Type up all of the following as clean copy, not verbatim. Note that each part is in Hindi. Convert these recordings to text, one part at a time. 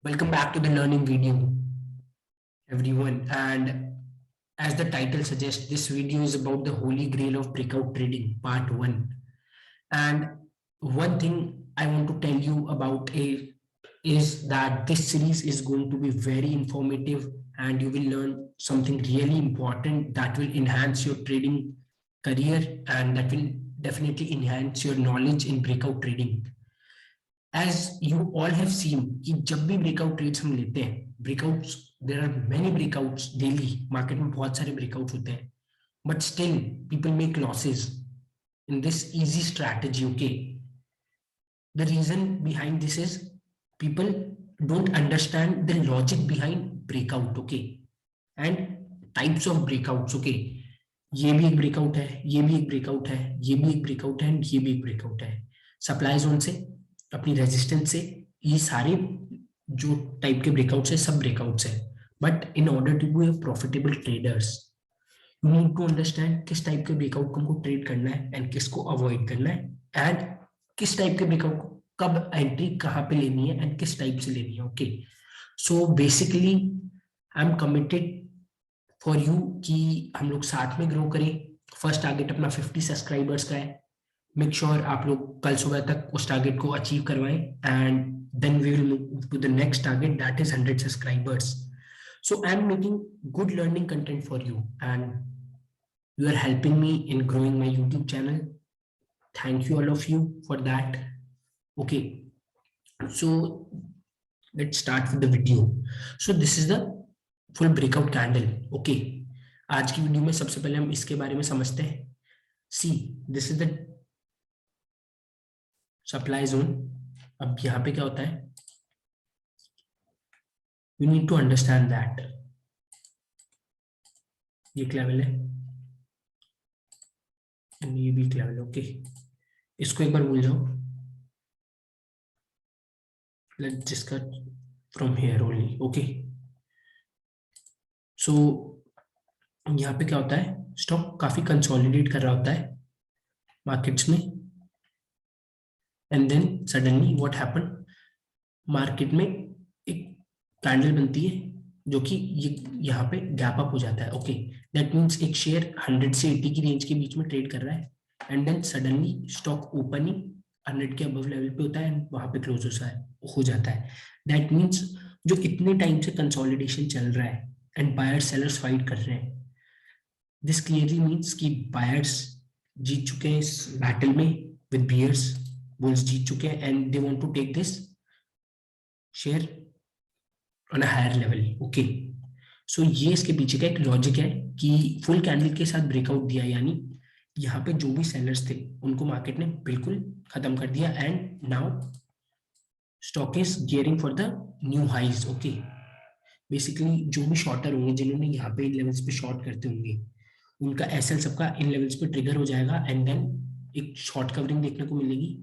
Welcome back to the learning video, everyone. And as the title suggests, this video is about the holy grail of breakout trading, part one. And one thing I want to tell you about is that this series is going to be very informative and you will learn something really important that will enhance your trading career and that will definitely enhance your knowledge in breakout trading. As you all have seen कि जब भी ब्रेकआउट ट्रेड्स हम लेते हैं, breakouts, there are many breakouts daily, market में बहुत सारे ब्रेकआउट्स होते हैं, but still people make losses in this easy strategy. Okay, the reason behind this is people don't understand the logic behind breakout. Okay, and types of breakouts. Okay, ये भी एक ब्रेकआउट है, ये भी एक ब्रेकआउट है, ये भी एक ब्रेकआउट है, ये भी एक ब्रेकआउट है। सप्लाई जोन से, अपनी रेजिस्टेंस से, ये सारे जो टाइप के ब्रेकआउट्स है सब ब्रेकआउट्स है। But in order to be profitable traders, you need to understand किस टाइप के ब्रेकआउट को हमको ट्रेड करना है एंड किसको अवॉइड करना है एंड किस टाइप के ब्रेकआउट को कब एंट्री कहाँ पे लेनी है एंड किस टाइप से लेनी है। Okay, so basically I am committed for you कि हम लोग साथ में ग्रो करें। फर्स्ट टारगेट अपना 50 सब्सक्राइबर्स का है। मेक श्योर आप लोग कल सुबह तक उस टारगेट को अचीव करवाएं and then we will move to the next target that is 100 subscribers. So I'm making good learning content for you and you are helping me in growing my YouTube channel. Thank you all of you for that. Okay, so let's start with the video. So this is the full breakout candle. Okay, आज की वीडियो में सबसे पहले हम इसके बारे में समझते हैं। See, this is the supply zone. अब यहाँ पे क्या होता है, you need to understand that ये एक लेवल है and ये भी एक लेवल है। ओके, इसको एक बार भूल जाओ। Let's discuss from here only. Okay, so यहाँ पे क्या होता है, स्टॉक काफी कंसोलिडेट कर रहा होता है मार्केट्स में and then suddenly what happen, market में एक कैंडल बनती है जो कि ये यहाँ पे गैप अप हो जाता है। ओके, दैट मीन्स एक शेयर 100 से 80 की रेंज के बीच में ट्रेड कर रहा है and then suddenly stock opening 100 के अबव लेवल पे होता है एंड वहां पे क्लोज हो जाता है। दैट मीन्स जो इतने टाइम से कंसोलिडेशन चल रहा है एंड बायर सेलर्स फाइट कर रहे हैं, दिस क्लियरली मीन्स कि बायर्स जीत चुके हैं इस बैटल में विद बियर्स, बुल्स जीत चुके हैं and they want to take this share on a higher level. Okay, so ये इसके पीछे का एक लॉजिक है कि फुल कैंडल के साथ ब्रेकआउट दिया, यानी यहाँ पे जो भी सेलर्स थे उनको मार्केट ने बिल्कुल खत्म कर दिया and now stock is gearing for the new highs. Okay, basically जो भी शॉर्टर होंगे जिन्होंने यहाँ पे इन लेवल्स पे शॉर्ट करते होंगे उनका एसएल सबका इन लेवल्स पे ट्रिगर हो जाएगा एंड देन एक शॉर्ट कवरिंग देखने को मिलेगी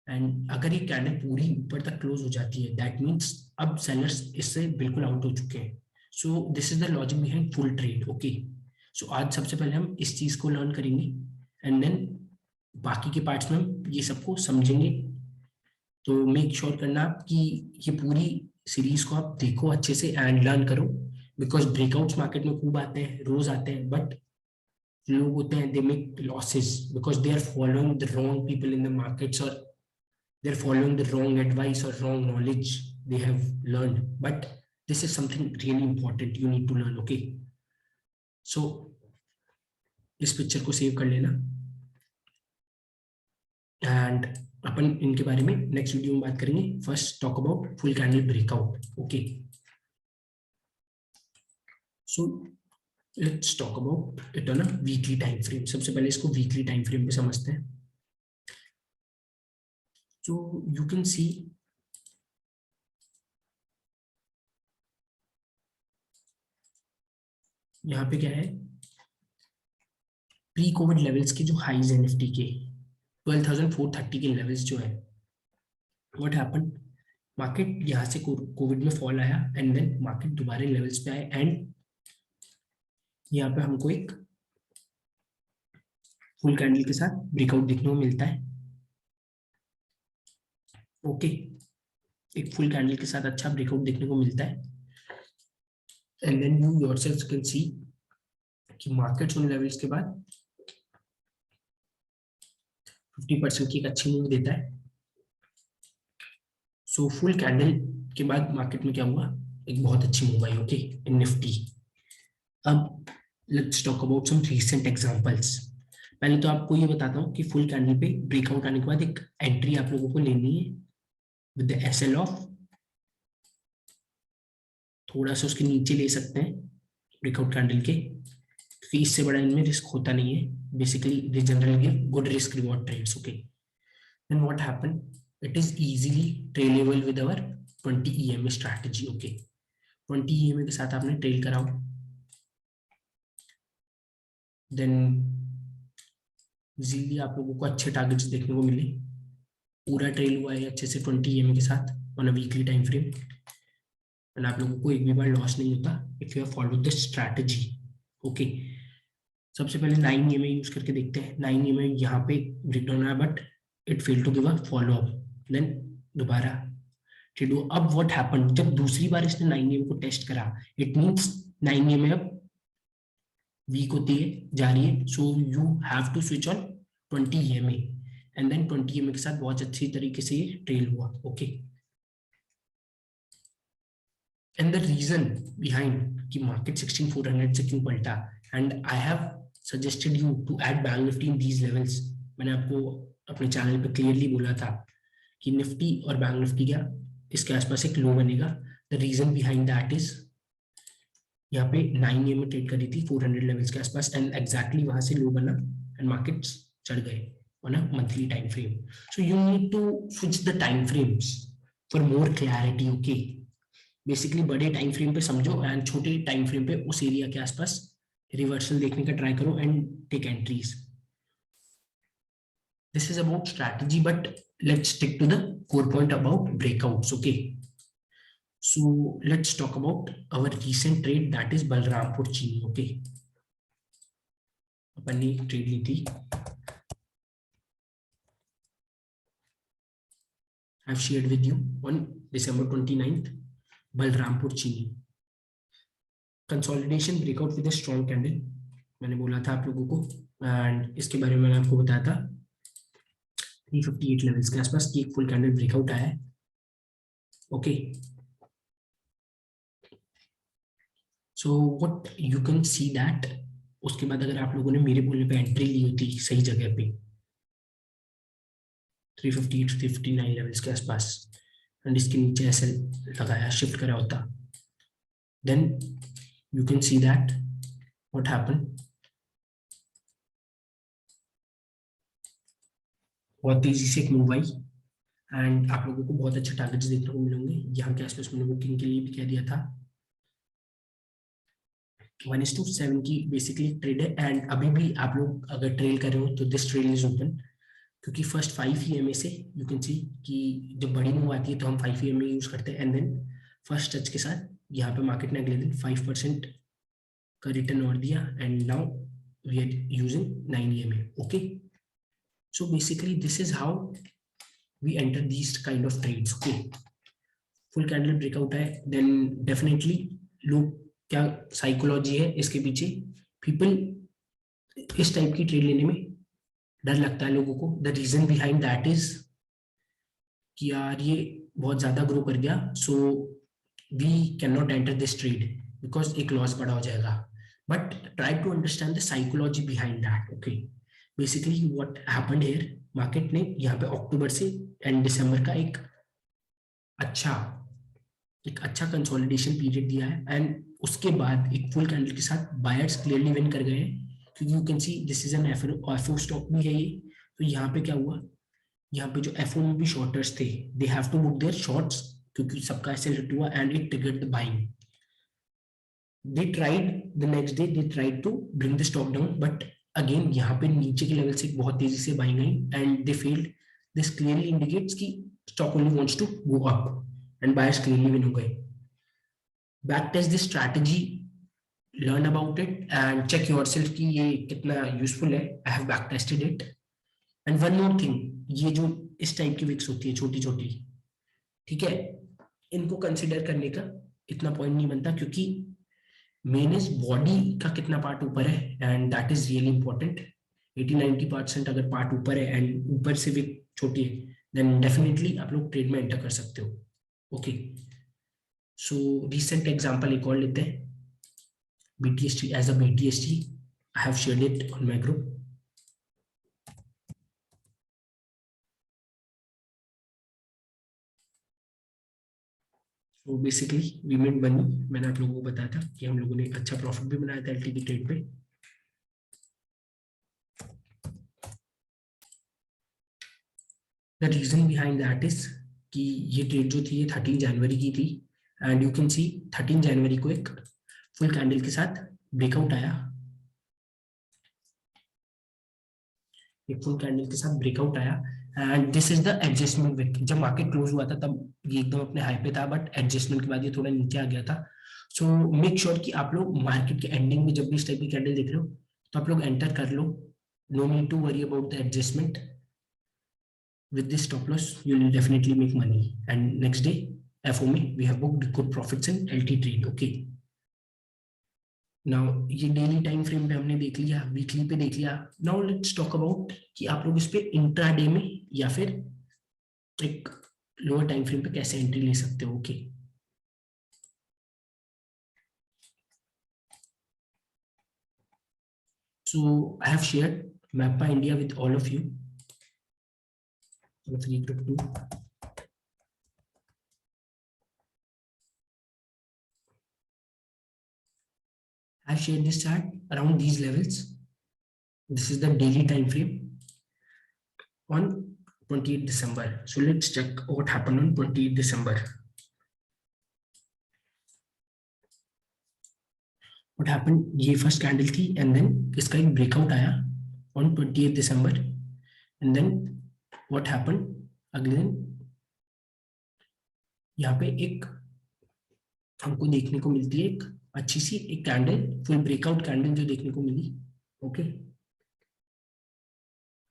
एंड अगर ये कैंडल पूरी ऊपर तक क्लोज हो जाती है दैट मीन्स अब सेलर्स इससे बिल्कुल आउट हो चुके हैं। So this is the logic behind full trade. Okay, so आज सबसे पहले हम इस चीज को लर्न करेंगे एंड देन बाकी के पार्ट्स में हम ये सबको समझेंगे। तो मेक श्योर करना कि ये पूरी सीरीज को आप देखो अच्छे से एंड लर्न करो, बिकॉज ब्रेकआउट्स मार्केट में खूब आते हैं, रोज आते हैं, बट लोग होते हैं they make losses because they are following the wrong people in the markets और they are following the wrong advice or wrong knowledge they have learned, but this is something really important you need to learn. Okay, so इस पिक्चर को सेव कर लेना एंड अपन इनके बारे में नेक्स्ट वीडियो में बात करेंगे। First talk about full candle breakout. Okay, so let's talk about it on a weekly time frame. सबसे पहले इसको वीकली टाइम फ्रेम पे समझते हैं। so you can see यहाँ पे क्या है, प्री कोविड लेवल्स के जो हाईज है निफ्टी के 12,430 के लेवल्स जो है, व्हाट हैपन, मार्केट यहाँ से कोविड में फॉल आया एंड देन मार्केट दोबारा लेवल्स पे आए एंड यहाँ पे हमको एक फुल कैंडल के साथ ब्रेकआउट देखने को मिलता है। ओके, एक फुल कैंडल के साथ अच्छा ब्रेकआउट देखने को मिलता है, and then you yourself can see कि मार्केट्स उन लेवल्स के बाद 50% की एक अच्छी मूव देता है। सो फुल कैंडल के बाद मार्केट में क्या हुआ, एक बहुत अच्छी मूव आई, ओके, इन निफ्टी। अब let's talk about some recent examples. पहले तो आपको ये बताता हूँ कि फुल कैंडल पे ब्रेकआउट आने के बाद एक एंट्री आप लोगों को लेनी है विद द एसएल ऑफ, थोड़ा सा उसके नीचे ले सकते हैं ब्रेकआउट कैंडल के, क्योंकि इससे बड़ा इनमें रिस्क होता नहीं है। Basically they generally give good risk reward trades, okay. Then what happen, it is easily tradable with our 20 EMA strategy, okay. 20 EMA के साथ आपने ट्रेल कराओ, देन इजीली आप लोगों को अच्छे टारगेट्स देखने को मिले। पूरा ट्रेल हुआ है अच्छे से 20 EMA के साथ on a weekly time frame, and आप लोगों को एक भी बार लॉस नहीं होता if you have followed the strategy, okay. सबसे पहले 9 EMA यूज करके देखते हैं। 9 EMA यहाँ पे ब्रेकडाउन आया but it fail to give a follow up, then दोबारा ट्रेड हुआ। अब व्हाट हैपेंड, जब दूसरी बार इसने 9 EMA को टेस्ट करा, इट मींस 9 EMA अब वीक होती है, जा रही है, so you have to switch on 20 EMA, and then 20 EMA के साथ बहुत अच्छी तरीके से ये ट्रेल हुआ, okay. And the reason behind कि मार्केट 16400 से क्यों पलटा, and I have suggested you to add bank nifty in these levels. मैंने आपको अपने चैनल पे क्लियरली बोला था कि निफ्टी और बैंक निफ्टी क्या इसके आसपास एक लो बनेगा। The reason behind that is यहाँ पे 9 EMA ट्रेड करी थी 400 लेवल्स के आसपास, एंड एग्जैक्टली वहां से लो बना एंड मार्केट्स चढ़ गए on a monthly time frame. So you need to switch the time frames for more clarity, okay. Basically बड़े टाइम फ्रेम पे समझो एंड छोटे टाइम फ्रेम पे उस एरिया के आसपास रिवर्सल देखने का ट्राई करो and take entries. This is about strategy, but let's stick to the core point about breakouts, okay. So let's talk about our recent trade, that is Balrampur Chini, okay। अपन ने ट्रेड ली थी, I've shared with you on December 29th, Balrampur Chini consolidation breakout with a strong candle, मैंने बोला था आप लोगों को, एंड इसके बारे में मैंने आपको बताया था 358 लेवल्स के आसपास की एक फुल कैंडल ब्रेकआउट आया है, okay. So what you can see that, उसके बाद अगर आप लोगों ने मेरे बोलने पे एंट्री ली होती सही जगह पे 358 359 लेवल्स के आसपास, एंड इसके नीचे ऐसे लगाया शिफ्ट करा होता, then you can see that what happen, बहुत तेजी से एक मूव आई एंड आप लोगों को बहुत अच्छे टारगेट्स देखने को मिलेंगे। यहाँ के आसपास मैंने बुकिंग के लिए भी कह दिया था 1:7 की बेसिकली ट्रेड है, एंड अभी भी आप लोग अगर ट्रेल कर रहे हो तो दिस ट्रेड इज ओपन, क्योंकि फर्स्ट 5 EMA से यू कैन सी कि जब बड़ी मूव आती है तो हम 5 EMA यूज करते हैं, एंड देन फर्स्ट टच के साथ यहाँ पे मार्केट ने अगले दिन 5% का रिटर्न और दिया, and now we are using 9 EMA, okay. So basically this is how we enter these kind of trades, okay. Full candle breakout है, देन डेफिनेटली लोग क्या साइकोलॉजी है इसके पीछे, पीपल इस टाइप की ट्रेड लेने में डर लगता है लोगों को। The reason behind that is कि यार ये बहुत ज्यादा ग्रो कर गया, so we can not enter this trade because एक लॉस बड़ा हो जाएगा, but try to understand the psychology behind that, okay. Basically what happened here, market ने यहाँ पे अक्टूबर से एंड दिसंबर का एक अच्छा कंसोलिडेशन पीरियड दिया है, एंड उसके बाद एक फुल कैंडल के साथ बायर्स क्लियरली विन कर गए हैं, क्योंकि you can see this is an FO stock भी है ये। तो यहाँ पे क्या हुआ, यहाँ पे जो एफओ में भी शॉर्टर्स थे they have to book their shorts, क्योंकि सबका ऐसे हिट हुआ and it triggered the buying. They tried the next day, they tried to bring the stock down, but again यहाँ पे नीचे के लेवल से बहुत तेजी से बाइंग आई and they failed. This clearly indicates कि stock only wants to go up and buyers clearly win हो गए। Back test this strategy, learn about it and check yourself कि ये कितना यूजफुल है। I have back tested it, and one more thing, ये जो इस टाइप की विक्स होती है छोटी छोटी, ठीक है, इनको कंसिडर करने का इतना पॉइंट नहीं बनता, क्योंकि मेन इज बॉडी का कितना पार्ट ऊपर है, and that is really important. 80-90% अगर पार्ट ऊपर है एंड ऊपर से भी छोटी है, देन डेफिनेटली आप लोग ट्रेड में एंटर कर सकते हो। ओके, सो रिसेंट एग्जांपल एक और लेते हैं, BTST as a BTST. I have shared it on my group. So basically we made money. मैंने आप लोगों को बताया था कि हम लोगों ने अच्छा प्रॉफिट भी बनाया था LTV ट्रेड पे। The reason behind that is कि ये ट्रेड जो थी ये 13 जनवरी की थी, एंड यू कैन सी 13 जनवरी को एक फुल कैंडल के साथ ब्रेकआउट आया, एक फुल कैंडल के साथ ब्रेकआउट आया, and this is the adjustment week. जब मार्केट क्लोज हुआ था तब ये एकदम अपने हाई पे था, बट एडजस्टमेंट के बाद ये थोड़ा नीचे आ गया था। सो मेक श्योर कि आप लोग मार्केट के एंडिंग में जब भी इस टाइप की कैंडल देख रहे हो तो आप लोग एंटर कर लो। No need to worry about the adjustment. With this stop loss you will definitely make money, and next day FOME we have booked good profits in LT trade. Okay, now ये डेली टाइम फ्रेम पे हमने देख लिया, वीकली पे देख लिया। नाउ लेट्स टॉक अबाउट कि आप लोग इस पे इंट्राडे में या फिर एक लोअर टाइम फ्रेम पे कैसे एंट्री ले सकते हो। Okay, so I have shared Mapa India with all of you free group 2। I have shared this chart around these levels. This is the daily time frame on 28th December. So let's check what happened on 28th December. What happened? ये फर्स्ट कैंडल थी, एंड देन इसका एक ब्रेकआउट आया on 28th December, and then what happened? अगले दिन यहाँ पे एक हमको देखने को मिलती है एक अच्छी सी एक कैंडल, फुल ब्रेकआउट कैंडल जो देखने को मिली। ओके,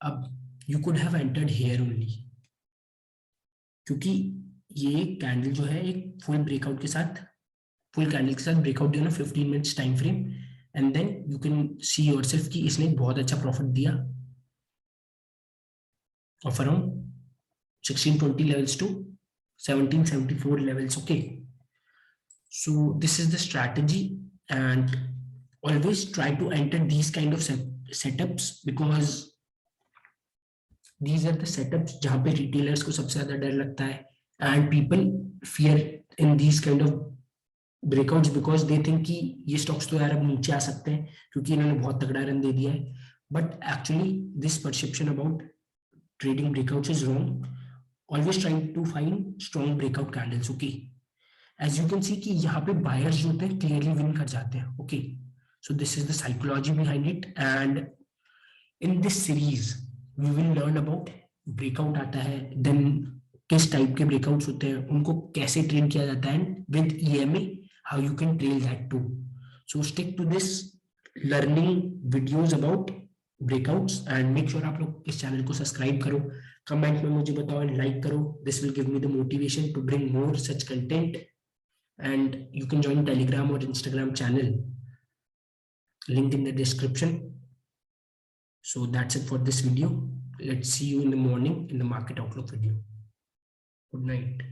अब you could have entered here only, क्योंकि ये कैंडल जो है एक फुल ब्रेकआउट के साथ, फुल कैंडल के साथ ब्रेकआउट दिया ना 15 minutes time frame, and then you can see yourself कि इसने बहुत अच्छा प्रॉफिट दिया of around 1620 levels to 1774 levels. Okay, so this is the strategy, and always try to enter these kind of setups, because these are the setups जहाँ पे retailers को सबसे ज्यादा डर लगता है, and people fear in these kind of breakouts because they think कि ये stocks तो यार अब नीचे आ सकते हैं क्योंकि इन्होंने बहुत तगड़ा रन दे दिया है, but actually this perception about trading breakouts is wrong. Always trying to find strong breakout candles. Okay, as you can see कि यहाँ पे buyers जो होते हैं clearly win कर जाते हैं। Okay, so this is the psychology behind it, and in this series we will learn about breakout आता है, then किस टाइप के breakouts होते हैं, उनको कैसे ट्रेन किया जाता है, with EMA how you can trail that too. So stick to this learning videos about breakouts, and make sure आप लोग इस चैनल को सब्सक्राइब करो, कमेंट में मुझे बताओ एंड लाइक करो। This will give me the motivation to bring more such content, and you can join Telegram और Instagram channel, link in the description. So that's it for this video. Let's see you in the morning in the market outlook video. Good night.